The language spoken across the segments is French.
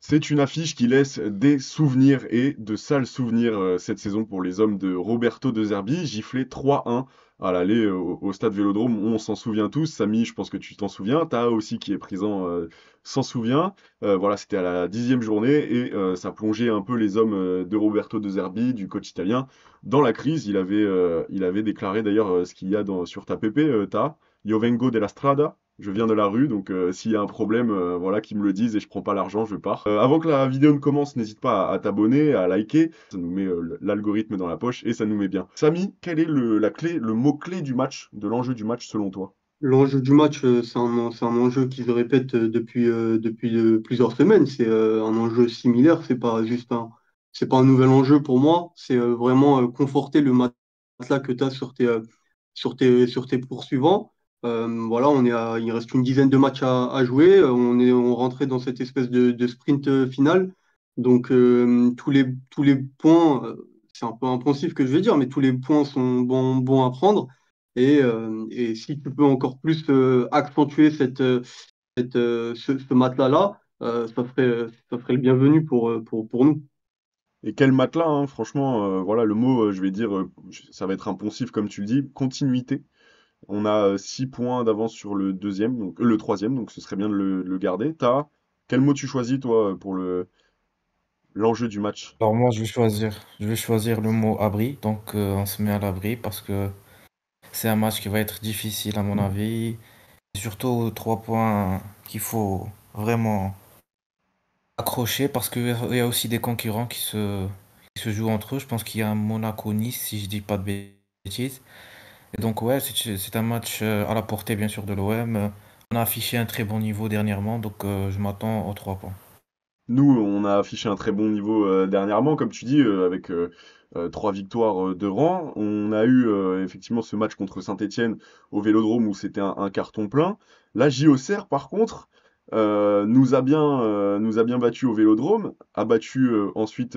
C'est une affiche qui laisse des souvenirs et de sales souvenirs cette saison pour les hommes de Roberto De Zerbi, giflé 3-1 à l'aller au stade Vélodrome. On s'en souvient tous. Samy, je pense que tu t'en souviens. Taha aussi qui est présent s'en souvient. Voilà, c'était à la 10e journée et ça plongeait un peu les hommes de Roberto De Zerbi, du coach italien, dans la crise. Il avait déclaré d'ailleurs ce qu'il y a sur ta PP, Taha. Io vengo della strada. Je viens de la rue, donc s'il y a un problème, voilà, qu'ils me le disent et je prends pas l'argent, je pars. Avant que la vidéo ne commence, n'hésite pas à t'abonner, à liker. Ça nous met l'algorithme dans la poche et ça nous met bien. Samy, quel est le mot-clé du match, de l'enjeu du match selon toi? L'enjeu du match, c'est un enjeu qui se répète depuis plusieurs semaines. C'est un enjeu similaire. C'est pas un nouvel enjeu pour moi. C'est vraiment conforter le matelas que tu as sur tes poursuivants. Voilà, il reste une dizaine de matchs à jouer. On rentrait dans cette espèce de sprint final. Donc tous les points, c'est un peu impensif que je vais dire, mais tous les points sont bons à prendre. Et si tu peux encore plus accentuer ce matelas-là, ça ferait le bienvenu pour nous. Et quel matelas, hein, franchement, voilà, le mot, je vais dire, ça va être impensif comme tu le dis, continuité. On a 6 points d'avance sur le deuxième, donc le troisième, donc ce serait bien de le garder. Quel mot tu choisis, toi, pour l'enjeu du match? Alors moi, je vais choisir le mot abri. Donc on se met à l'abri parce que c'est un match qui va être difficile à mon avis. Et surtout 3 points qu'il faut vraiment accrocher parce qu'il y a aussi des concurrents qui se jouent entre eux. Je pense qu'il y a un Monaco-Nice, si je dis pas de bêtises. Et donc ouais, c'est un match à la portée bien sûr de l'OM. On a affiché un très bon niveau dernièrement, donc je m'attends aux 3 points. Nous, on a affiché un très bon niveau dernièrement, comme tu dis, avec 3 victoires de rang. On a eu effectivement ce match contre Saint-Étienne au Vélodrome où c'était un carton plein. La J Auxerre, par contre, nous a bien battu au Vélodrome, a battu ensuite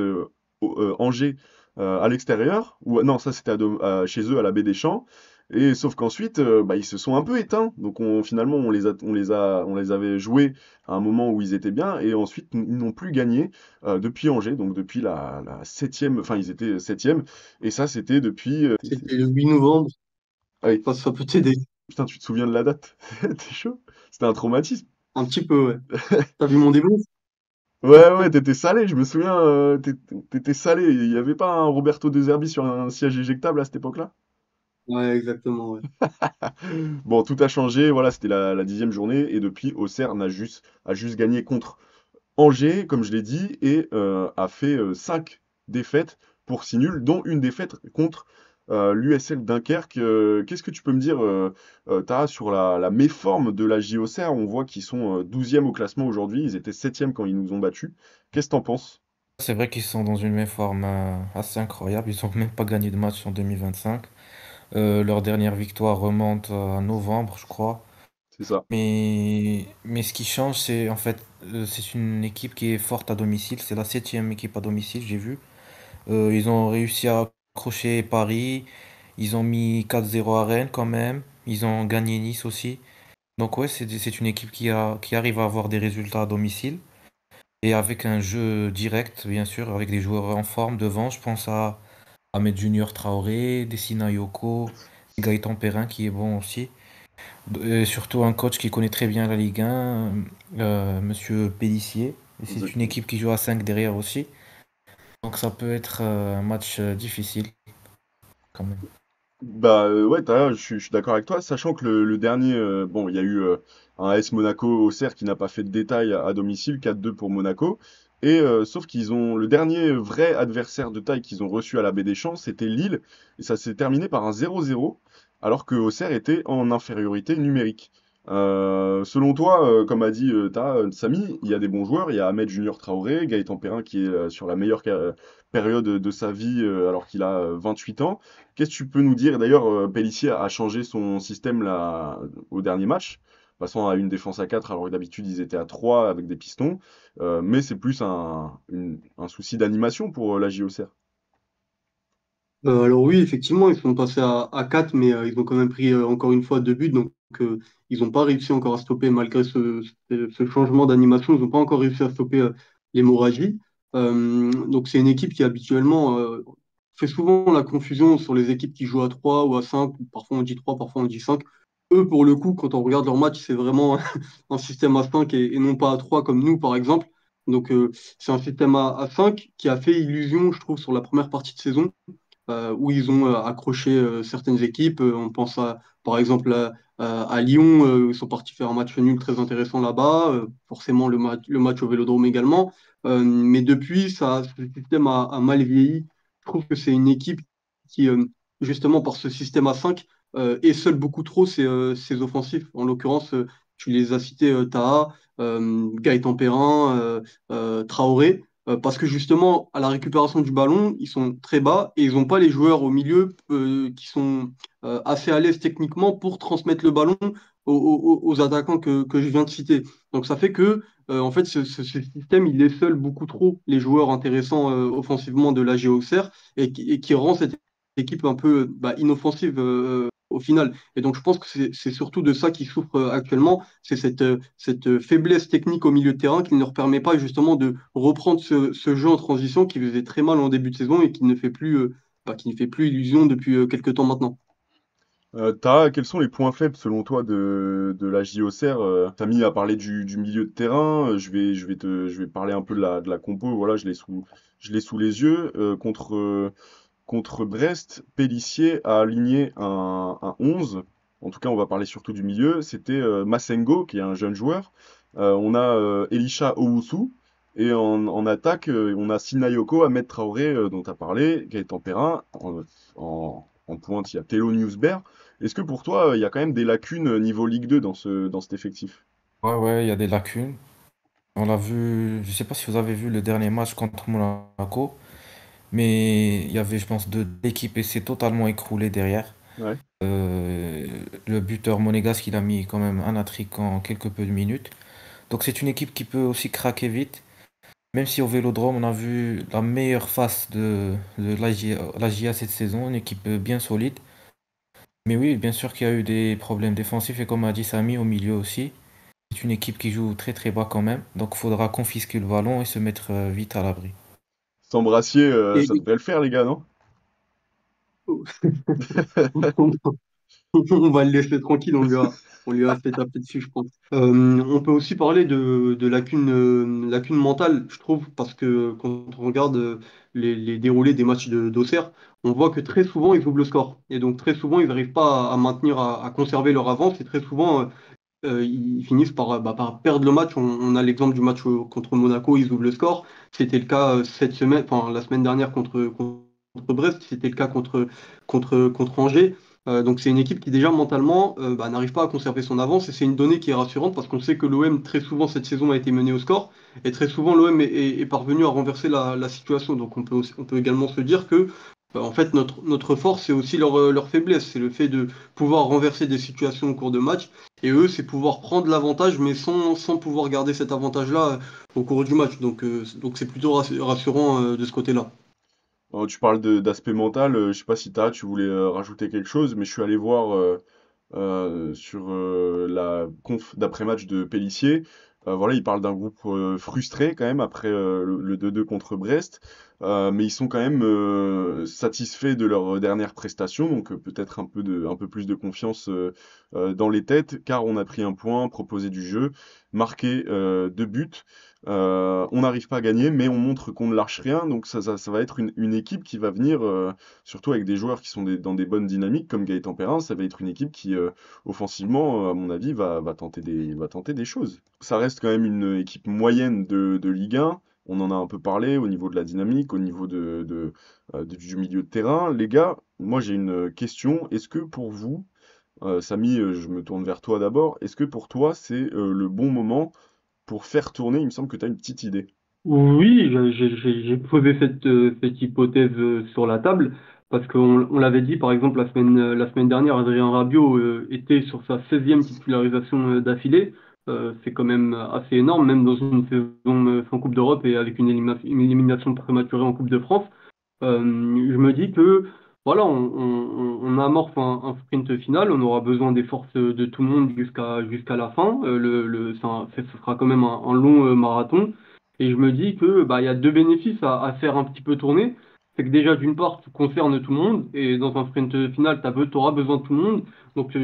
Angers à l'extérieur. Ou non, ça c'était chez eux à la Baie des Champs. Et sauf qu'ensuite, bah, ils se sont un peu éteints. Donc finalement, on les avait joués à un moment où ils étaient bien, et ensuite ils n'ont plus gagné depuis Angers, donc depuis la septième, enfin ils étaient septième, et ça c'était depuis. C'était le 8 novembre, Ah oui, ça peut t'aider putain, tu te souviens de la date? T'es chaud? C'était un traumatisme. un petit peu, ouais. T'as vu mon débrief? Ouais, ouais, t'étais salé, je me souviens, t'étais salé. Il n'y avait pas un Roberto De Zerbi sur un siège éjectable à cette époque-là? Ouais, exactement, ouais. Bon, tout a changé, voilà, c'était la 10e journée, et depuis, Auxerre a juste gagné contre Angers, comme je l'ai dit, et a fait 5 défaites pour 6 nuls, dont une défaite contre l'USL Dunkerque. Qu'est-ce que tu peux me dire, Tara, sur la méforme de la JOCR? On voit qu'ils sont 12e au classement aujourd'hui, ils étaient 7e quand ils nous ont battus. Qu'est-ce que t'en penses? C'est vrai qu'ils sont dans une méforme assez incroyable. Ils n'ont même pas gagné de match en 2025. Leur dernière victoire remonte à novembre, je crois. C'est ça. Mais ce qui change, c'est en fait, c'est une équipe qui est forte à domicile. C'est la septième équipe à domicile, j'ai vu. Ils ont réussi à accrocher Paris. Ils ont mis 4-0 à Rennes quand même. Ils ont gagné Nice aussi. Donc ouais, c'est une équipe qui arrive à avoir des résultats à domicile. Et avec un jeu direct, bien sûr, avec des joueurs en forme devant. Je pense à Ahmed Junior Traoré, Dessina Yoko, Gaëtan Perrin qui est bon aussi. Et surtout un coach qui connaît très bien la Ligue 1, Monsieur Pélissier. Et c'est une Exactement. équipe qui joue à 5 derrière aussi. Donc ça peut être un match difficile quand même. Bah ouais, je suis d'accord avec toi, sachant que le dernier, bon, il y a eu un AS Monaco-Auxerre qui n'a pas fait de détail à domicile, 4-2 pour Monaco, et sauf qu'ils ont le dernier vrai adversaire de taille qu'ils ont reçu à la Baie des Champs, c'était Lille, et ça s'est terminé par un 0-0, alors que Auxerre était en infériorité numérique. Selon toi, comme a dit Samy, il y a des bons joueurs, il y a Ahmed Junior Traoré, Gaëtan Perrin qui est sur la meilleure période de sa vie alors qu'il a 28 ans. Qu'est-ce que tu peux nous dire? D'ailleurs, Pellissier a changé son système là, au dernier match, passant à une défense à 4 alors que d'habitude ils étaient à 3 avec des pistons. Mais c'est plus un souci d'animation pour la JOCR. Alors oui, effectivement, ils sont passés à 4, mais ils ont quand même pris encore une fois 2 buts, donc ils n'ont pas réussi encore à stopper, malgré ce changement d'animation, ils n'ont pas encore réussi à stopper l'hémorragie. Donc c'est une équipe qui habituellement fait souvent la confusion sur les équipes qui jouent à 3 ou à 5, parfois on dit 3, parfois on dit 5. Eux, pour le coup, quand on regarde leur match, c'est vraiment un système à 5 et non pas à 3 comme nous, par exemple. Donc c'est un système à 5 qui a fait illusion, je trouve, sur la première partie de saison où ils ont accroché certaines équipes. On pense par exemple à Lyon, ils sont partis faire un match nul très intéressant là-bas. Forcément, le match au Vélodrome également. Mais depuis, ce système a mal vieilli. Je trouve que c'est une équipe qui, justement, par ce système à 5, seul beaucoup trop ses offensifs. En l'occurrence, tu les as cités, Taha, Gaëtan Perrin, Traoré. Parce que justement, à la récupération du ballon, ils sont très bas et ils n'ont pas les joueurs au milieu qui sont assez à l'aise techniquement pour transmettre le ballon aux attaquants que je viens de citer. Donc ça fait que, en fait, ce système, il est beaucoup trop les joueurs intéressants offensivement de la Auxerre et qui rend cette équipe un peu inoffensive au final. Et donc je pense que c'est surtout de ça qu'ils souffrent actuellement, c'est cette faiblesse technique au milieu de terrain qui ne leur permet pas justement de reprendre ce jeu en transition qui faisait très mal en début de saison et qui ne fait plus illusion depuis quelques temps maintenant. Quels sont les points faibles selon toi de la JOCR? Samy a parlé du milieu de terrain, je vais parler un peu de la compo, voilà, je l'ai sous les yeux. Contre Brest, Pélissier a aligné un 11. En tout cas, on va parler surtout du milieu. C'était Massengo, qui est un jeune joueur. On a Elisha Owusu. Et en attaque, on a Sinayoko, Ahmed Traoré, dont tu as parlé, Gaëtan Perrin. En pointe, il y a Théo Newsberg. Est-ce que pour toi, il y a quand même des lacunes niveau Ligue 2 dans cet effectif? Ouais, ouais, il y a des lacunes. On l'a vu, je sais pas si vous avez vu le dernier match contre Monaco, mais il y avait, je pense, l'équipe et s'est totalement écroulée derrière. Ouais. Euh, le buteur monégasque, il a mis quand même un hat-trick en quelques peu de minutes. Donc c'est une équipe qui peut aussi craquer vite. Même si au Vélodrome, on a vu la meilleure face de la GIA cette saison, une équipe bien solide. Mais oui, bien sûr qu'il y a eu des problèmes défensifs et comme a dit Samy, au milieu aussi. C'est une équipe qui joue très très bas quand même. Donc il faudra confisquer le ballon et se mettre vite à l'abri. Sambrassier, Et, ça devrait le faire, les gars, non? on va le laisser tranquille, on lui a fait taper dessus, je pense. On peut aussi parler de lacunes mentales, je trouve, parce que quand on regarde les déroulés des matchs d'Auxerre, on voit que très souvent, ils ouvrent le score. Et donc, très souvent, ils n'arrivent pas à maintenir, à conserver leur avance. Et très souvent, ils finissent par perdre le match. On a l'exemple du match contre Monaco, ils ouvrent le score. C'était le cas cette semaine, enfin, la semaine dernière contre Brest, c'était le cas contre Angers. Donc c'est une équipe qui déjà mentalement n'arrive pas à conserver son avance et c'est une donnée qui est rassurante parce qu'on sait que l'OM très souvent cette saison a été menée au score et très souvent l'OM est parvenu à renverser la situation. Donc on peut également se dire que en fait notre force c'est aussi leur faiblesse, c'est le fait de pouvoir renverser des situations au cours de match et eux c'est pouvoir prendre l'avantage mais sans pouvoir garder cet avantage-là au cours du match. Donc c'est plutôt rassurant de ce côté-là. Tu parles d'aspect mental, je sais pas si tu voulais rajouter quelque chose, mais je suis allé voir sur la conf d'après-match de Pélissier. Voilà, il parle d'un groupe frustré quand même après le 2-2 contre Brest, mais ils sont quand même satisfaits de leur dernière prestation, donc peut-être un peu plus de confiance dans les têtes, car on a pris un point, proposé du jeu, marqué 2 buts. On n'arrive pas à gagner, mais on montre qu'on ne lâche rien, donc ça va être une équipe qui va venir, surtout avec des joueurs qui sont dans des bonnes dynamiques, comme Gaëtan Perrin, ça va être une équipe qui, offensivement, à mon avis, va tenter des choses. Ça reste quand même une équipe moyenne de Ligue 1, on en a un peu parlé au niveau de la dynamique, au niveau du milieu de terrain. Les gars, moi j'ai une question, est-ce que pour vous, Samy, je me tourne vers toi d'abord, est-ce que pour toi c'est le bon moment pour faire tourner, il me semble que tu as une petite idée. Oui, j'ai posé cette hypothèse sur la table parce qu'on l'avait dit par exemple la semaine dernière, Adrien Rabiot était sur sa 16e titularisation d'affilée. C'est quand même assez énorme, même dans une saison sans Coupe d'Europe et avec une élimination prématurée en Coupe de France. Je me dis que voilà, on amorce un sprint final, on aura besoin des forces de tout le monde jusqu'à la fin. Ce sera quand même un long marathon. Et je me dis que bah, il y a deux bénéfices à faire un petit peu tourner. C'est que déjà, d'une part, tu concernes tout le monde, et dans un sprint final, tu auras besoin de tout le monde. Donc,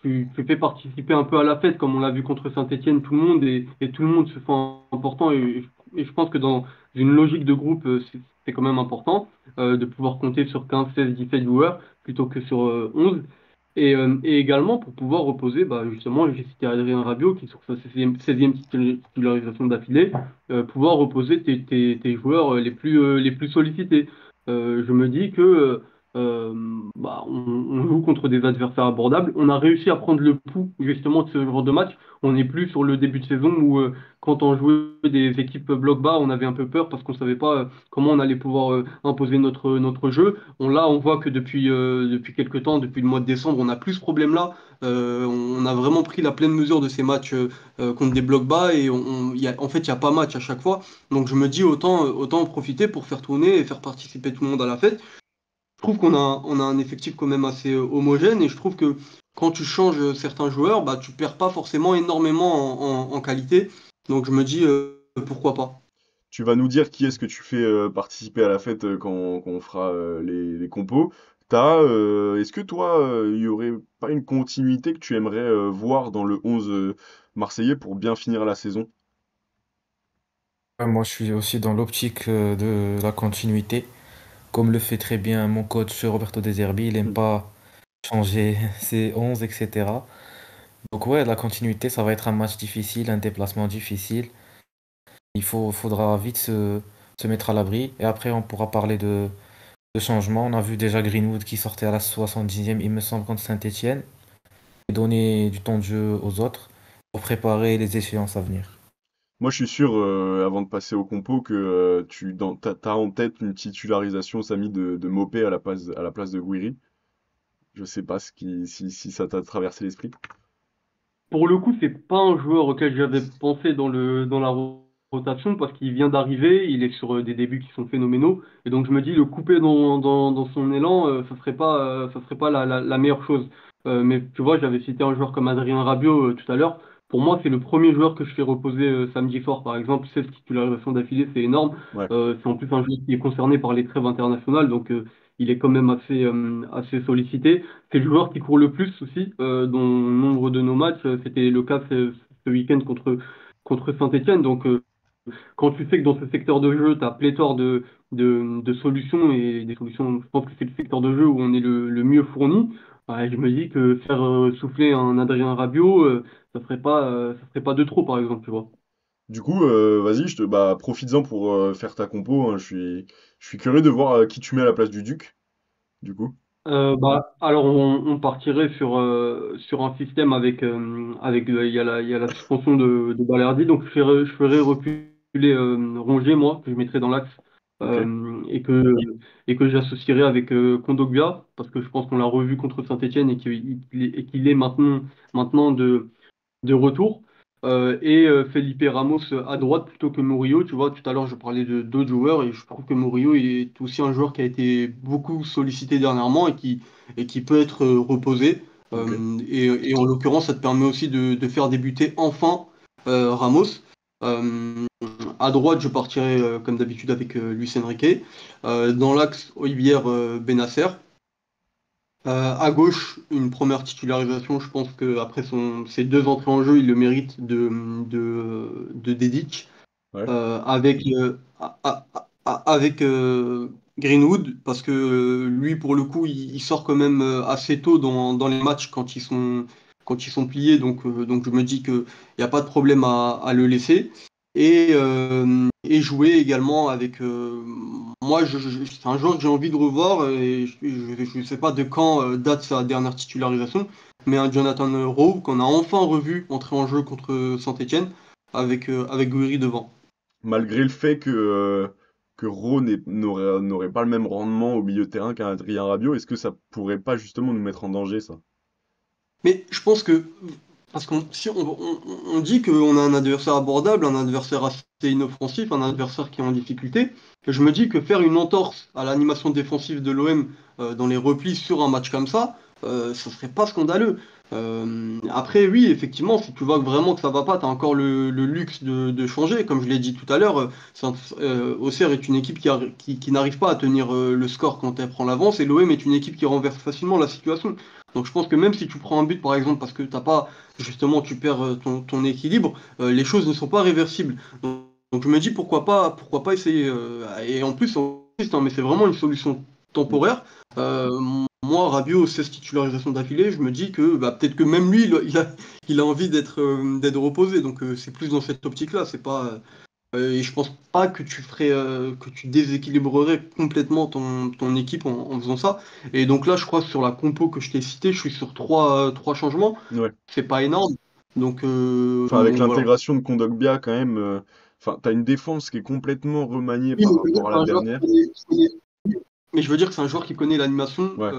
tu fais participer un peu à la fête, comme on l'a vu contre Saint-Etienne, tout le monde, et tout le monde se sent important. Et je pense que dans une logique de groupe, c'est quand même important de pouvoir compter sur 15, 16, 17 joueurs plutôt que sur 11. Et également pour pouvoir reposer, bah, justement, j'ai cité Adrien Rabiot qui, sur sa 16e titularisation d'affilée, pouvoir reposer tes joueurs les plus sollicités. Je me dis que euh, bah, on joue contre des adversaires abordables. On a réussi à prendre le pouls justement de ce genre de match. On n'est plus sur le début de saison où quand on jouait des équipes bloc bas, on avait un peu peur parce qu'on savait pas comment on allait pouvoir imposer notre jeu. On voit que depuis quelques temps, depuis le mois de décembre, on n'a plus ce problème-là. On a vraiment pris la pleine mesure de ces matchs contre des blocs bas et en fait, il n'y a pas match à chaque fois. Donc je me dis autant en profiter pour faire tourner et faire participer tout le monde à la fête. Je trouve on a un effectif quand même assez homogène et je trouve que quand tu changes certains joueurs, bah, tu perds pas forcément énormément en qualité. Donc je me dis pourquoi pas. Tu vas nous dire qui est-ce que tu fais participer à la fête quand on fera les compos. Est-ce que toi, il y aurait pas une continuité que tu aimerais voir dans le 11 marseillais pour bien finir la saison? Ouais, moi, je suis aussi dans l'optique de la continuité. Comme le fait très bien mon coach Roberto De Zerbi, il aime pas changer ses 11, etc. Donc ouais, la continuité, ça va être un match difficile, un déplacement difficile. Faudra vite se mettre à l'abri. Et après, on pourra parler de changement. On a vu déjà Greenwood qui sortait à la 70e, il me semble, contre Saint-Etienne, et donner du temps de jeu aux autres pour préparer les échéances à venir. Moi, je suis sûr, avant de passer au compo, que t'as en tête une titularisation, Samy, de Mopé à la place de Guiri. Je sais pas si ça t'a traversé l'esprit. Pour le coup, c'est pas un joueur auquel j'avais pensé dans la rotation parce qu'il vient d'arriver, il est sur des débuts qui sont phénoménaux. Et donc, je me dis, le couper dans son élan, ça serait pas la meilleure chose. Mais tu vois, j'avais cité un joueur comme Adrien Rabiot tout à l'heure. Pour moi, c'est le premier joueur que je fais reposer samedi soir, par exemple. 16 titularisations d'affilée, c'est énorme. Ouais. C'est en plus un joueur qui est concerné par les trêves internationales, donc il est quand même assez sollicité. C'est le joueur qui court le plus aussi dans nombre de nos matchs. C'était le cas ce week-end contre Saint-Etienne. Donc, quand tu sais que dans ce secteur de jeu, tu as pléthore de solutions et des solutions, je pense que c'est le secteur de jeu où on est le mieux fourni. Ouais, je me dis que faire souffler un Adrien Rabiot, ça ferait pas de trop, par exemple, tu vois. Du coup, vas-y, bah, profites-en pour faire ta compo, hein. Je suis curieux de voir qui tu mets à la place du Duc, du coup. Bah, alors on partirait sur un système il y a la suspension de Balerdi, donc je ferais reculer Rongier, moi, que je mettrais dans l'axe Ok. et que j'associerais avec Kondogbia, parce que je pense qu'on l'a revu contre Saint-Etienne et qu'il est maintenant de retour. Felipe Ramos à droite plutôt que Murillo. Tu vois, tout à l'heure, je parlais de d'autres joueurs et je trouve que Murillo est aussi un joueur qui a été beaucoup sollicité dernièrement et qui peut être reposé. Ok. Et en l'occurrence, ça te permet aussi de faire débuter enfin Ramos. Euh, à droite, je partirai comme d'habitude avec Luis Enrique. Dans l'axe, Olivier Benasser. À gauche, une première titularisation, je pense que après ses deux entrées en jeu, il le mérite de Dedic, Ouais. avec Greenwood, parce que lui, pour le coup, il sort quand même assez tôt dans les matchs quand ils sont pliés, donc je me dis qu'il n'y a pas de problème à le laisser. Et jouer également avec moi, c'est un joueur que j'ai envie de revoir et je ne sais pas de quand date sa dernière titularisation, mais un Jonathan Rowe qu'on a enfin revu entrer en jeu contre Saint-Etienne avec Guiri devant. Malgré le fait que n'aurait pas le même rendement au milieu de terrain qu'un Adrien Rabiot, est-ce que ça pourrait pas justement nous mettre en danger, ça? Mais je pense que, parce qu'on si on dit qu'on a un adversaire abordable, un adversaire assez inoffensif, un adversaire qui est en difficulté, que je me dis que faire une entorse à l'animation défensive de l'OM dans les replis sur un match comme ça serait pas scandaleux. Après, oui, effectivement, si tu vois que vraiment que ça va pas, tu as encore le luxe de changer. Comme je l'ai dit tout à l'heure, Auxerre est une équipe qui n'arrive pas à tenir le score quand elle prend l'avance, et l'OM est une équipe qui renverse facilement la situation. Donc je pense que même si tu prends un but, par exemple, parce que t'as pas, justement, tu perds ton équilibre, les choses ne sont pas réversibles. Donc je me dis pourquoi pas essayer. Et en plus, mais c'est vraiment une solution Mm. temporaire. Moi, Rabiot, 16 titularisations d'affilée, je me dis que bah, peut-être que même lui, il a envie d'être reposé. Donc c'est plus dans cette optique-là. C'est pas, et je pense pas que que tu déséquilibrerais complètement ton équipe en faisant ça. Et donc là, je crois que sur la compo que je t'ai citée, je suis sur trois changements. Ouais. C'est pas énorme. Donc, Enfin, avec donc voilà. l'intégration de Kondogbia, quand même, enfin, t'as une défense qui est complètement remaniée Oui, par mais je veux dire rapport que à c'est la un joueur dernière. mais je veux dire que c'est un joueur qui connaît l'animation, Ouais,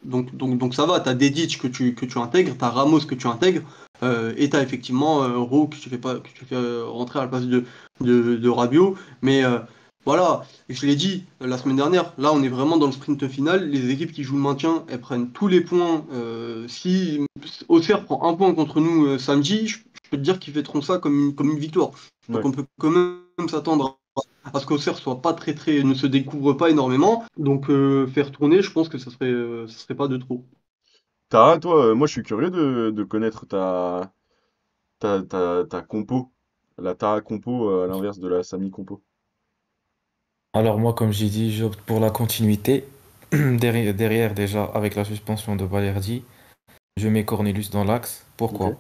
donc ça va. T'as Dedic que tu intègres, t'as Ramos que tu intègres, et t'as effectivement Rowe que tu fais rentrer à la place de Rabiot. Mais voilà, et je l'ai dit la semaine dernière, là on est vraiment dans le sprint final. Les équipes qui jouent le maintien, elles prennent tous les points. Si Auxerre prend un point contre nous samedi, je peux te dire qu'ils fêteront ça comme une victoire. Donc ouais. on peut quand même s'attendre à ce qu'Auxerre soit pas ne se découvre pas énormément. Donc faire tourner, je pense que ça serait pas de trop. Tara, toi, moi je suis curieux de connaître ta compo. La Tara compo à l'inverse de la Sami compo. Alors moi, comme j'ai dit, j'opte pour la continuité. Derrière, déjà, avec la suspension de Balerdi, je mets Cornelius dans l'axe. Ok. Pourquoi?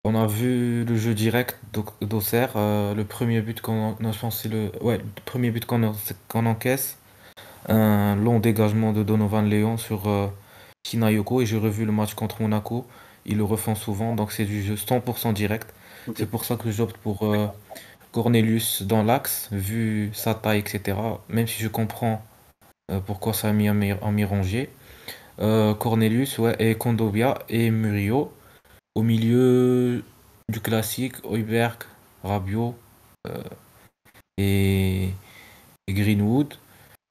On a vu le jeu direct d'Auxerre. Le premier but non, je pense que c'est le premier but qu'on encaisse. Un long dégagement de Donovan Léon sur Sinayoko. Et j'ai revu le match contre Monaco. Ils le refont souvent, donc c'est du jeu 100% direct. Ok. C'est pour ça que j'opte pour Cornelius dans l'axe, vu sa taille, etc. Même si je comprends pourquoi ça a mis en Mirongier. Cornelius, ouais, et Kondovia et Murillo. Au milieu du classique, Højbjerg, Rabiot et, et Greenwood.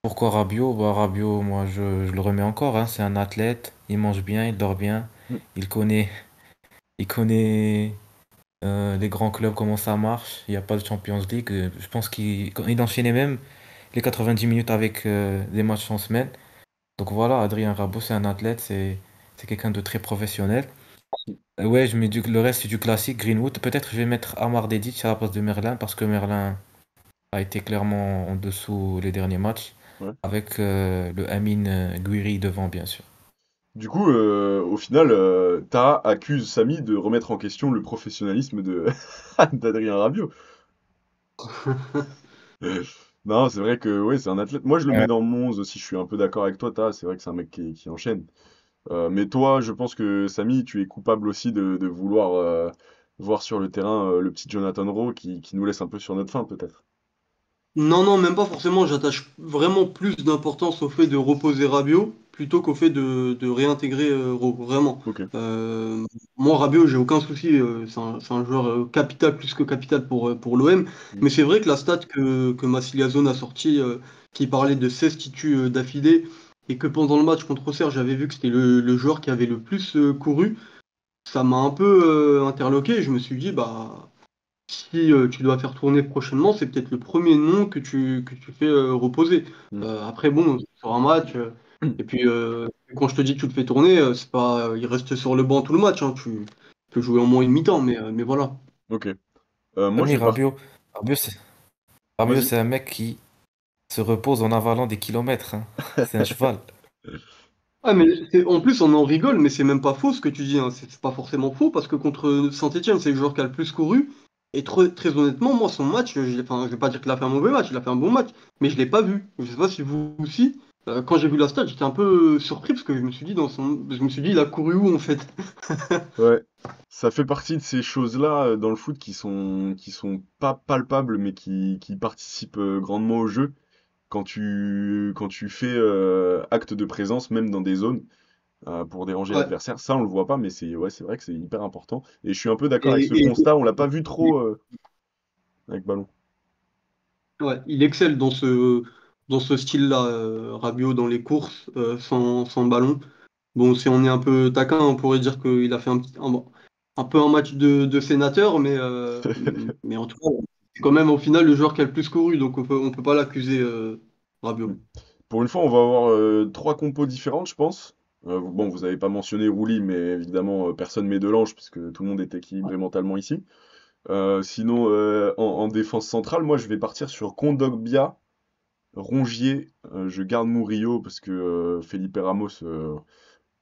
Pourquoi Rabiot? Bah, Rabiot, moi je le remets encore, hein. C'est un athlète, il mange bien, il dort bien, Mm. il connaît, il connaît les grands clubs, comment ça marche. Il n'y a pas de Champions League. Je pense qu'il enchaînait même les 90 minutes avec des matchs en semaine. Donc voilà, Adrien Rabiot, c'est un athlète, c'est quelqu'un de très professionnel. Ouais, je mets le reste, c'est du classique, Greenwood. Peut-être je vais mettre Amar Dedic à la place de Merlin parce que Merlin a été clairement en dessous les derniers matchs, Ouais. avec le Amine Gouiri devant, bien sûr. Du coup, au final, Tara accuse Sami de remettre en question le professionnalisme de d'Adrien Rabiot. Non, c'est vrai que ouais, c'est un athlète. Moi, je le mets Ouais. dans mon 11 aussi. Je suis un peu d'accord avec toi, Tara. C'est vrai que c'est un mec qui enchaîne. Mais toi, je pense que Samy, tu es coupable aussi de vouloir voir sur le terrain le petit Jonathan Rowe qui nous laisse un peu sur notre faim, peut-être. Non, non, même pas forcément. J'attache vraiment plus d'importance au fait de reposer Rabiot plutôt qu'au fait de réintégrer Rowe, vraiment. Ok. Euh, Moi, Rabiot, j'ai aucun souci. C'est un joueur capital plus que capital pour l'OM. Mm. Mais c'est vrai que la stat que Massiliazone a sortie, qui parlait de 16 titus d'affilée, et que pendant le match contre Auxerre, j'avais vu que c'était le joueur qui avait le plus couru, ça m'a un peu interloqué. Je me suis dit, bah. Si tu dois faire tourner prochainement, c'est peut-être le premier nom que tu fais reposer. Mm. Après, bon, sur un match, et puis quand je te dis que tu le fais tourner, c'est pas, il reste sur le banc tout le match, hein, tu peux jouer au moins une mi-temps, mais voilà. Ok. Moi, je Tony vais par... Rabiot, Rabiot, Vas-y. c'est un mec qui se repose en avalant des kilomètres, hein. C'est un cheval. Ah, mais en plus, on en rigole, mais c'est même pas faux ce que tu dis, hein. C'est pas forcément faux, parce que contre Saint-Etienne, c'est le joueur qui a le plus couru. Et très honnêtement, moi, son match, enfin, je vais pas dire qu'il a fait un mauvais match, il a fait un bon match, mais je l'ai pas vu. Je sais pas si vous aussi. Quand j'ai vu la stat, j'étais un peu surpris, parce que je me suis dit, il a couru où, en fait? Ouais. Ça fait partie de ces choses-là dans le foot qui sont pas palpables, mais qui participent grandement au jeu. Quand tu fais acte de présence, même dans des zones, pour déranger Ouais. l'adversaire. Ça, on le voit pas, mais c'est vrai que c'est hyper important. Et je suis un peu d'accord avec ce Et, constat. On l'a pas vu trop avec ballon. ouais, il excelle dans ce style-là, Rabiot, dans les courses, sans ballon. Bon, si on est un peu taquin, on pourrait dire qu'il a fait un peu un match de sénateur, mais en tout cas, c'est quand même au final le joueur qui a le plus couru, donc on peut pas l'accuser, Rabiot. Pour une fois, on va avoir trois compos différentes, je pense. Bon, vous n'avez pas mentionné Rouli, mais évidemment, personne met de l'ange, puisque tout le monde est équilibré mentalement ici. Sinon, en défense centrale, moi, je vais partir sur Kondogbia, Rongier. Je garde Murillo, parce que Felipe Ramos,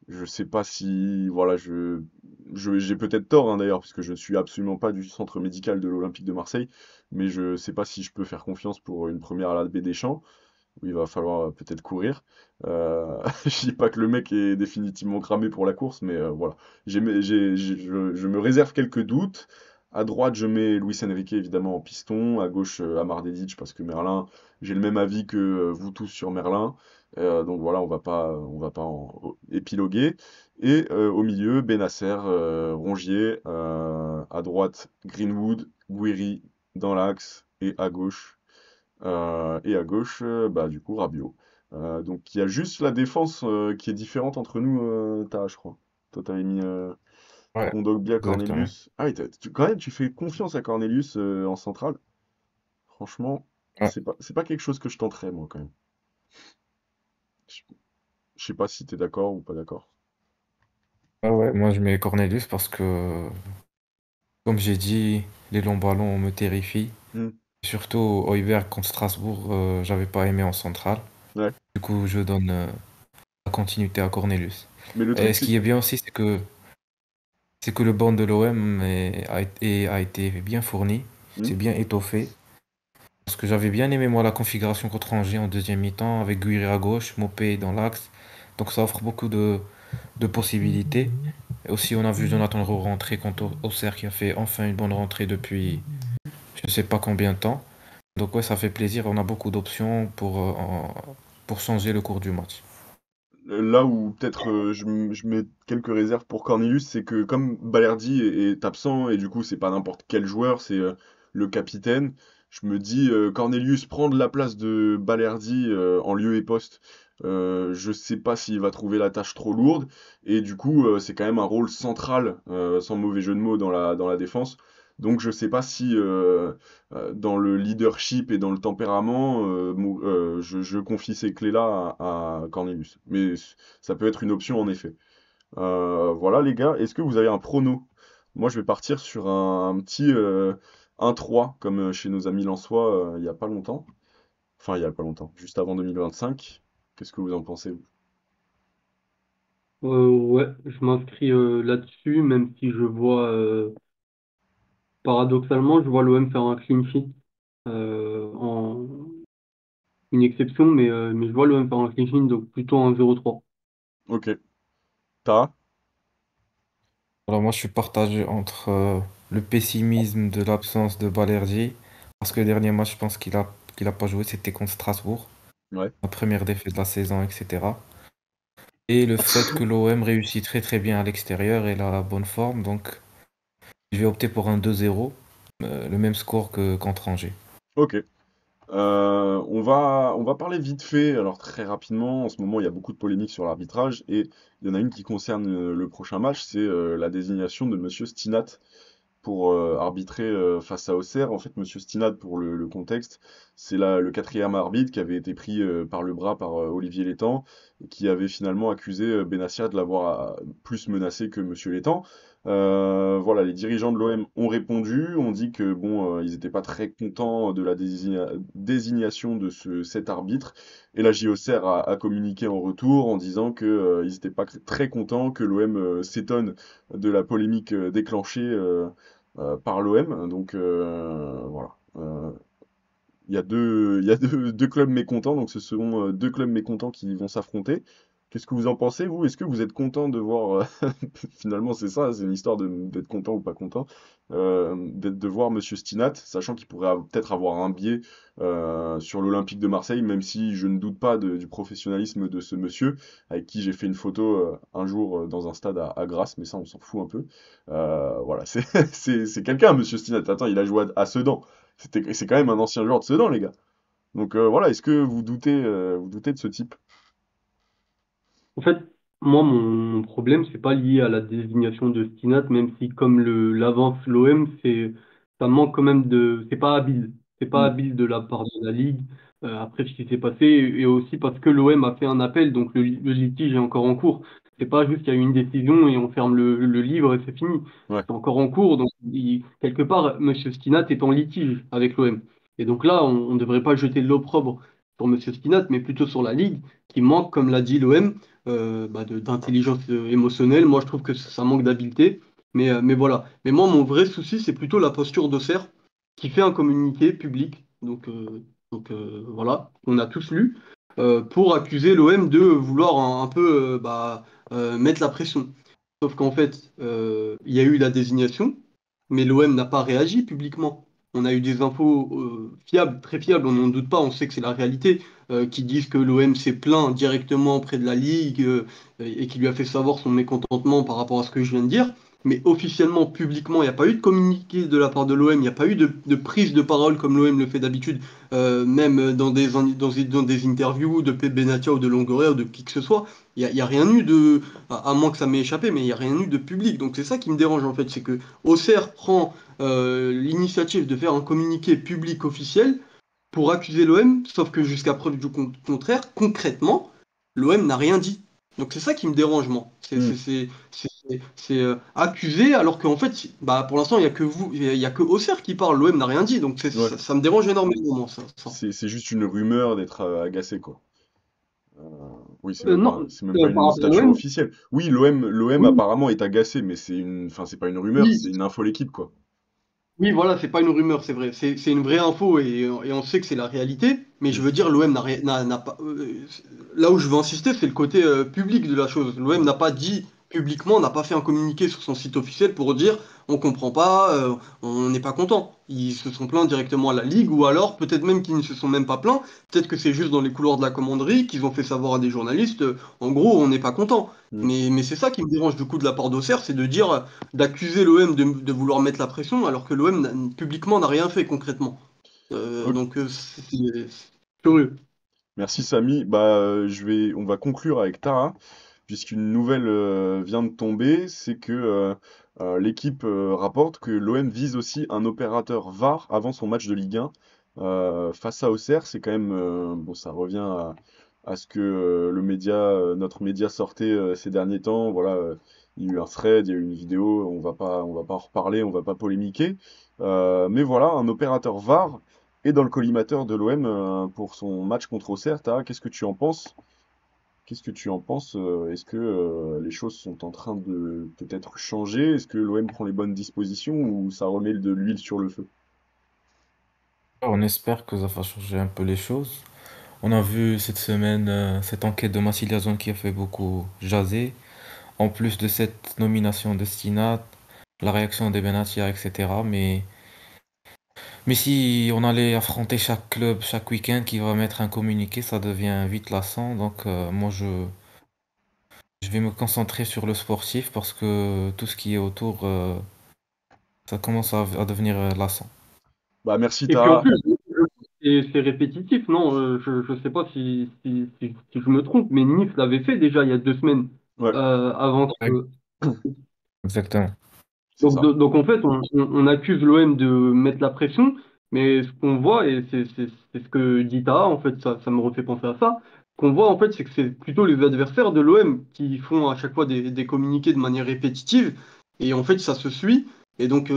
je sais pas si... Voilà, j'ai peut-être tort, hein, d'ailleurs, parce que je ne suis absolument pas du centre médical de l'Olympique de Marseille, mais je sais pas si je peux faire confiance pour une première à la B Deschamps où il va falloir peut-être courir. Je dis pas que le mec est définitivement cramé pour la course, mais voilà. Je me réserve quelques doutes. À droite, je mets Luis Enrique évidemment en piston. À gauche, Amar Dedic parce que Merlin, j'ai le même avis que vous tous sur Merlin. Donc voilà, on va pas épiloguer. Et au milieu, Benasser, Rongier. À droite, Greenwood, Guiri dans l'axe. Et à gauche, bah, du coup, Rabiot. Donc il y a juste la défense qui est différente entre nous, je crois. Toi, t'avais mis Ouais, Kondogbia, exactement. Cornelius. Ah oui, quand même, tu fais confiance à Cornelius en centrale. Franchement, Ouais. c'est pas quelque chose que je tenterais, moi, quand même. Je, je sais pas si t'es d'accord ou pas d'accord. Ah ouais, moi je mets Cornelius parce que, comme j'ai dit, les longs ballons me terrifient. Hmm, Surtout Højbjerg contre Strasbourg, j'avais pas aimé en centrale. ouais. Du coup, je donne la continuité à Cornelius. Mais le Et truc, ce c'est... qui est bien aussi, c'est que le banc de l'OM a été bien fourni, Hmm, c'est bien étoffé. Parce que j'avais bien aimé moi la configuration contre Angers en deuxième mi-temps avec Guiri à gauche, Mopé dans l'axe. Donc ça offre beaucoup de possibilités. Et aussi on a vu Jonathan Roux rentrer contre Auxerre qui a fait enfin une bonne rentrée depuis je ne sais pas combien de temps. Donc ouais, ça fait plaisir. On a beaucoup d'options pour changer le cours du match. Là où peut-être je mets quelques réserves pour Cornelius, c'est que comme Balerdi est absent et du coup c'est pas n'importe quel joueur, c'est le capitaine, je me dis Cornelius prendre la place de Balerdi en lieu et poste, je sais pas s'il va trouver la tâche trop lourde et du coup c'est quand même un rôle central, sans mauvais jeu de mots dans la défense. Donc je sais pas si dans le leadership et dans le tempérament, je confie ces clés-là à Cornelius. Mais ça peut être une option en effet. Voilà les gars, est-ce que vous avez un prono? Moi je vais partir sur un petit 1-3 comme chez nos amis lensois il y a pas longtemps. Enfin il y a pas longtemps, juste avant 2025. Qu'est-ce que vous en pensez vous? Ouais, je m'inscris là-dessus, même si je vois, paradoxalement, je vois l'OM faire un clean sheet, en une exception, mais je vois l'OM faire un clean sheet, donc plutôt un 0-3. Ok. Ta? Alors moi je suis partagé entre le pessimisme de l'absence de Balerdi, parce que le dernier match je pense qu'il a pas joué, c'était contre Strasbourg, Ouais. la première défaite de la saison, etc. Et le fait que l'OM réussit très très bien à l'extérieur et la bonne forme, donc je vais opter pour un 2-0, le même score que contre Angers. Ok. On va parler vite fait, alors très rapidement. En ce moment, il y a beaucoup de polémiques sur l'arbitrage et il y en a une qui concerne le prochain match, c'est la désignation de Monsieur Stinat pour arbitrer face à Auxerre. En fait, Monsieur Stinat, pour le contexte, c'est le quatrième arbitre qui avait été pris par le bras par Olivier Létang et qui avait finalement accusé Benassia de l'avoir plus menacé que Monsieur Létang. Voilà, les dirigeants de l'OM ont répondu, ont dit que bon, ils n'étaient pas très contents de la désignation de cet arbitre, et la JOCR a communiqué en retour en disant que ils n'étaient pas très contents, que l'OM s'étonne de la polémique déclenchée par l'OM. Donc voilà. Il y a deux clubs mécontents, donc ce seront deux clubs mécontents qui vont s'affronter. Qu'est-ce que vous en pensez, vous? Est-ce que vous êtes content de voir, finalement c'est ça, c'est une histoire d'être content ou pas content, de voir Monsieur Stinat, sachant qu'il pourrait peut-être avoir un biais sur l'Olympique de Marseille, même si je ne doute pas du professionnalisme de ce monsieur, avec qui j'ai fait une photo un jour dans un stade à Grasse, mais ça on s'en fout un peu. Voilà, c'est quelqu'un, Monsieur Stinat. Attends, il a joué à Sedan. C'est quand même un ancien joueur de Sedan, les gars. Donc voilà, est-ce que vous doutez de ce type? En fait, Moi, mon problème, c'est pas lié à la désignation de Stinat, même si, comme l'avance l'OM, ça manque quand même c'est pas habile. C'est pas Hmm, habile de la part de la Ligue, après ce qui s'est passé, et aussi parce que l'OM a fait un appel, donc le litige est encore en cours. C'est pas juste qu'il y a eu une décision et on ferme le livre et c'est fini. ouais, C'est encore en cours, donc quelque part, Monsieur Stinat est en litige avec l'OM. Et donc là, on ne devrait pas jeter de l'opprobre sur Monsieur Stinat, mais plutôt sur la Ligue, qui manque, comme l'a dit l'OM, d'intelligence émotionnelle. Moi, je trouve que ça manque d'habileté. Mais voilà. Mais moi, mon vrai souci, c'est plutôt la posture d'Auxerre qui fait un communiqué public. Voilà, on a tous lu, pour accuser l'OM de vouloir un peu mettre la pression. Sauf qu'en fait, il y a eu la désignation, mais l'OM n'a pas réagi publiquement. On a eu des infos fiables, très fiables, on n'en doute pas, on sait que c'est la réalité, qui disent que l'OM s'est plaint directement auprès de la Ligue, et qui lui a fait savoir son mécontentement par rapport à ce que je viens de dire. Mais officiellement, publiquement, il n'y a pas eu de communiqué de la part de l'OM, il n'y a pas eu de prise de parole comme l'OM le fait d'habitude, même dans des interviews de Pep Benatia ou de Longoria ou de qui que ce soit. Il y a rien eu à moins que ça m'ait échappé, mais il n'y a rien eu de public. Donc c'est ça qui me dérange en fait, c'est que Auxerre prend l'initiative de faire un communiqué public officiel pour accuser l'OM, sauf que jusqu'à preuve du contraire, concrètement, l'OM n'a rien dit. Donc c'est ça qui me dérange, moi. hmm, Accuser alors qu'en fait, bah, pour l'instant, il n'y a que vous, il y a que Auxerre qui parle, l'OM n'a rien dit. Donc ouais. ça me dérange énormément, moi, ça. C'est juste une rumeur d'être agacé, quoi. Euh, oui, Non, c'est même pas par une rapport à stature l'OM, officielle. Oui, l'OM oui, apparemment est agacé, mais enfin, c'est pas une rumeur, oui, c'est une info l'équipe, quoi. oui, voilà, c'est pas une rumeur, c'est vrai. C'est une vraie info et on sait que c'est la réalité. Mais Hmm, je veux dire, l'OM n'a pas. Là où je veux insister, c'est le côté public de la chose. L'OM hmm. n'a pas dit publiquement, n'a pas fait un communiqué sur son site officiel pour dire on comprend pas, on n'est pas content. Ils se sont plaints directement à la Ligue ou alors peut-être même qu'ils ne se sont même pas plaints. Peut-être que c'est juste dans les couloirs de la commanderie qu'ils ont fait savoir à des journalistes en gros, on n'est pas content. Hmm. Mais c'est ça qui me dérange du coup de la part d'Auxerre, c'est de dire d'accuser l'OM de vouloir mettre la pression alors que l'OM publiquement n'a rien fait concrètement. Ok. C'est curieux. Merci Samy. On va conclure avec Tara, puisqu'une nouvelle vient de tomber, c'est que l'équipe rapporte que l'OM vise aussi un opérateur VAR avant son match de Ligue 1 face à Auxerre. C'est quand même bon, ça revient à ce que notre média sortait ces derniers temps. Voilà, il y a eu un thread, il y a eu une vidéo. On va pas en reparler, on va pas polémiquer. Mais voilà, un opérateur VAR et dans le collimateur de l'OM pour son match contre Auxerre. Tara, qu'est-ce que tu en penses? Qu'est-ce que tu en penses? Est-ce que les choses sont en train de peut-être changer? Est-ce que l'OM prend les bonnes dispositions ou ça remet de l'huile sur le feu? On espère que ça va changer un peu les choses. On a vu cette semaine cette enquête de Massilia Zone qui a fait beaucoup jaser. En plus de cette nomination de Stinat, la réaction des Benatia, etc. Mais si on allait affronter chaque club chaque week-end qui va mettre un communiqué, ça devient vite lassant. Donc moi je vais me concentrer sur le sportif parce que tout ce qui est autour, ça commence à devenir lassant. Bah merci Et puis en Tara. plus, c'est répétitif, non? Je sais pas si je me trompe, mais Nice l'avait fait déjà il y a 2 semaines Ouais, avant Ouais. que. Exactement. c'est ça. Donc en fait, on accuse l'OM de mettre la pression, mais ce qu'on voit, et c'est ce que dit Taha, en fait, ça me refait penser à ça, ce qu'on voit en fait, c'est que c'est plutôt les adversaires de l'OM qui font à chaque fois des communiqués de manière répétitive, et en fait, ça se suit, et donc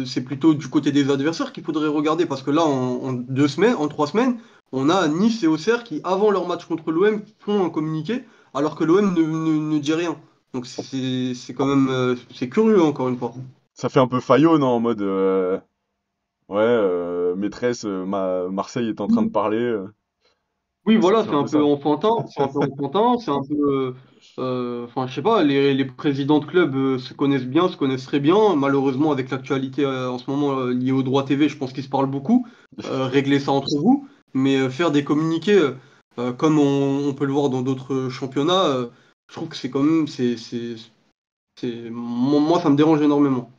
c'est plutôt du côté des adversaires qu'il faudrait regarder, parce que là, en 2 semaines, en 3 semaines, on a Nice et Auxerre qui, avant leur match contre l'OM, font un communiqué, alors que l'OM ne dit rien. Donc c'est quand même c'est curieux encore une fois. Ça fait un peu faillot, non? En mode ouais, maîtresse, Marseille est en train de Oui, parler. oui, Ça voilà, fait un peu ça. c'est un peu enfantin, c'est un peu enfin je sais pas, les présidents de clubs se connaissent bien, se connaissent très bien. Malheureusement avec l'actualité en ce moment liée au droit TV, je pense qu'ils se parlent beaucoup. Régler ça entre vous, mais faire des communiqués comme on peut le voir dans d'autres championnats, je trouve que c'est quand même moi ça me dérange énormément.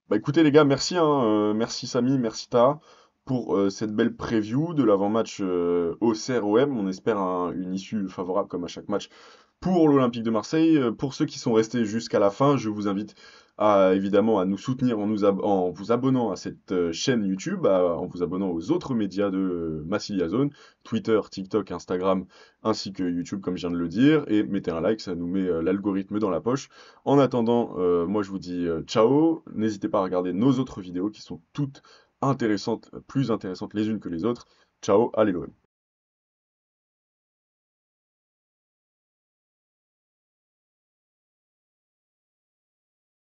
Bah écoutez les gars, merci, hein, merci Samy, merci Tara pour cette belle preview de l'avant-match Auxerre-OM. On espère une issue favorable comme à chaque match pour l'Olympique de Marseille. Pour ceux qui sont restés jusqu'à la fin, je vous invite à évidemment à nous soutenir en vous abonnant à cette chaîne YouTube, en vous abonnant aux autres médias de Massilia Zone, Twitter, TikTok, Instagram, ainsi que YouTube, comme je viens de le dire, et mettez un like, ça nous met l'algorithme dans la poche. En attendant, moi je vous dis ciao, n'hésitez pas à regarder nos autres vidéos qui sont toutes intéressantes, plus intéressantes les unes que les autres. Ciao, allez l'OM.